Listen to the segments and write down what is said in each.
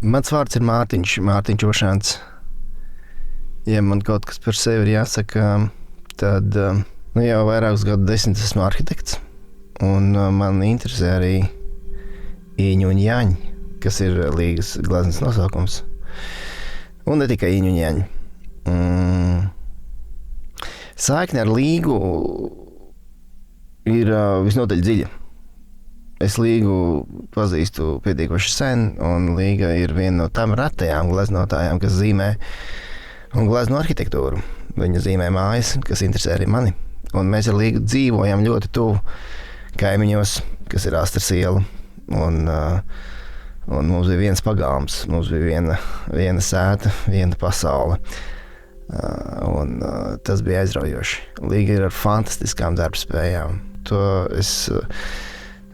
Mans vārds ir Mārtiņš Ošāns. Ja man kaut kas par sevi ir jāsaka, tad jau vairākus gadu desmitus esmu arhitekts. Un man interesē arī Īņu un Jāņi, kas ir līgas gleznas nosaukums. Un ne tikai Īņu un Jāņi. Saikne ar līgu ir visnotaļ dziļa. Es līgu pazīstu pietiekoši sen, un līga ir viena no tām retajām gleznotājām, kas zīmē un glezno arhitektūru. Viņa zīmē mājas, kas interesē arī mani. Un mēs ar līgu dzīvojam ļoti tuvu kaimiņos, kas ir Astras iela. Un mums bija viens pagalms, mums bija viena sēta, viena pasaule. Tas bija aizraujoši. Līga ir ar fantastiskām darbspējām. To es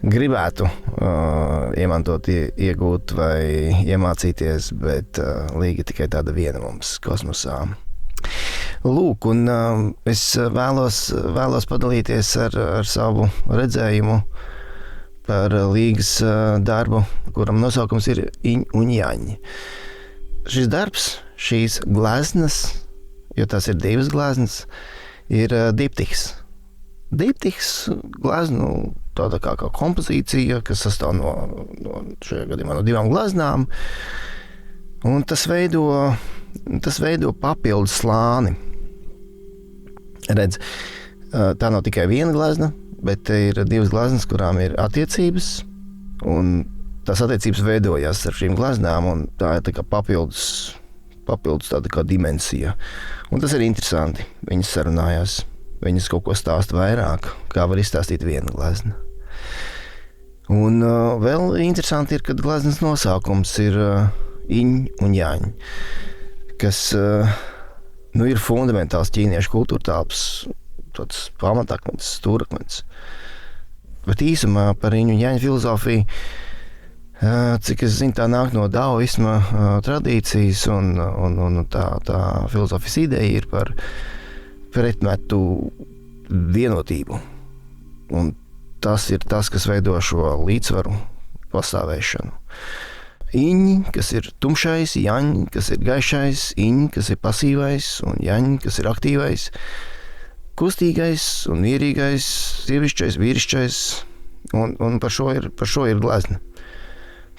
gribētu iemantot, iegūt vai iemācīties, bet līga tikai tāda viena mums kosmosā. Lūk, un es vēlos padalīties ar savu redzējumu par līgas darbu, kuram nosaukums ir Īņu un Jāņi. Šis darbs, šīs gleznas, jo tās ir divas gleznas, ir diptiks. Diptiks gleznu tāda kā kompozīcija, kas sastāv no šajā gadījumā no divām gleznām, un tas veido papildus slāni. Redz, tā nav tikai viena glezna, bet ir divas gleznas, kurām ir attiecības, un tās attiecības veidojās ar šīm gleznām, un tā ir tā kā papildus tāda kā dimensija. Un tas ir interesanti. Viņas sarunājās. Viņas kaut ko stāsta vairāk, kā var izstāstīt viena glezna. Un vēl interesanti ir, kad gleznas nosaukums ir Īņu un Jāņi, kas ir fundamentāls ķīniešu kultūra telpas, tāds pamatakmens, stūrakmens. Bet īsumā par Īņu un Jāņu filozofiju, cik es zinu, tā nāk no daoisma tradīcijas, un tā filozofijas ideja ir par pretmetu vienotību. Un tas ir tas, kas veido šo līdzsvaru pastāvēšanu. Īņi, kas ir tumšais, Jāņi, kas ir gaišais, Īņi, kas ir pasīvais, un Jāņi, kas ir aktīvais, kustīgais un mierīgais, sievišķais, vīrišķais, un par šo ir glezna.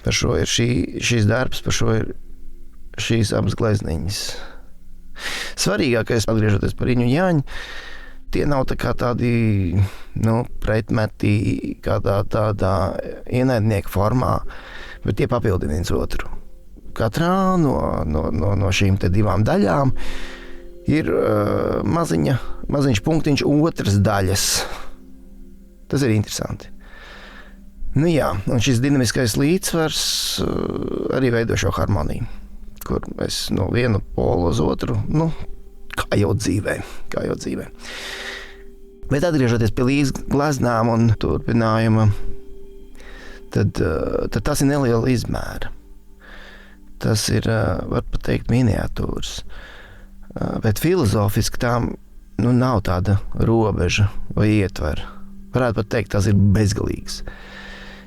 Par šo ir šīs darbs, par šo ir šīs abas glezniņas. Svarīgākais, atgriežoties par Īņu un Jāņi, tie nav tā kā tādi pretmeti, kādā tādā ienaidnieka formā, bet tie papildina viens otru. Katrā no šīm te divām daļām ir maziņš punktiņš otras daļas. Tas ir interesanti. Un šis dinamiskais līdzsvars arī veido šo harmoniju, kur mēs no vienu polu uz otru, kā jau dzīvē. Bet atgriežoties pie līgas gleznām un turpinājuma, tad tas ir neliela izmēra. Tas ir, var pat teikt, miniatūras. Bet filozofiski tām nav tāda robeža vai ietvera. Varētu pat teikt, tas ir bezgalīgs.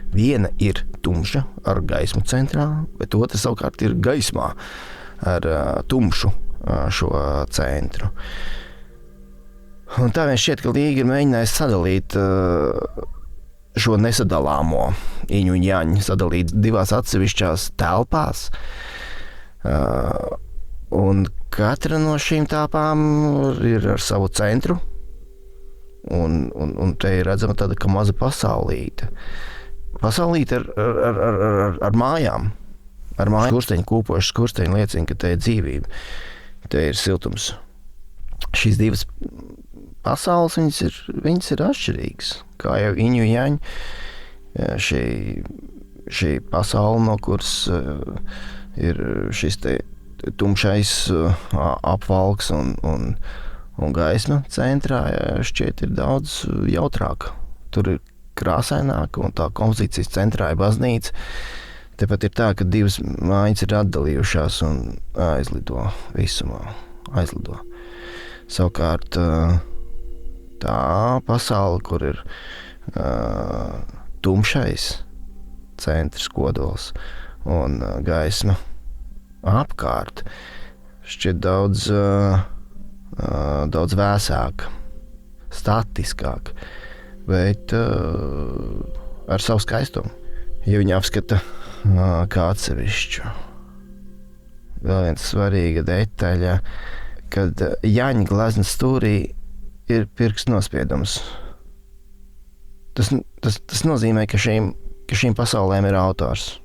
Viena ir tumša ar gaismu centrā, bet otra savukārt ir gaismā ar tumšu šo centru. Un tā vien šķiet, ka līga ir mēģinājusi sadalīt šo nesadalāmo Īņu un Jāņi, sadalīt divās atsevišķās telpās. Un katra no šīm telpām ir ar savu centru, un te ir redzama tāda kā maza pasaulīte. Pasaulīte ar mājām. Ar māju skursteņu, kūpošas skursteņu liecina, ka te ir dzīvība. Te ir siltums. Šīs divas pasaules, viņas ir atšķirīgas. Kā jau Īņu un Jāņi, šī pasaule, no kuras ir šis te tumšais apvalks un gaisma centrā, šķiet ir daudz jautrāka. Tur ir krāsaināka, un tā kompozīcijas centrā ir baznīca. Tepat ir tā, ka divas mājas ir atdalījušās un aizlido visumā. Savukārt tā pasaule, kur ir tumšais centrs kodols un gaisma apkārt šķiet daudz vēsāka, statiskāka, bet ar savu skaistumu. Ja viņi apskata kā atsevišķu. Vēl viens svarīga detaļa, kad Jāņa gleznas stūrī ir pirkstu nospiedums. Tas nozīmē, ka šīm pasaulēm ir autors.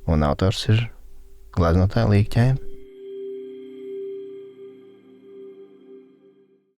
Un autors ir gleznotāja Līga Ķēpe.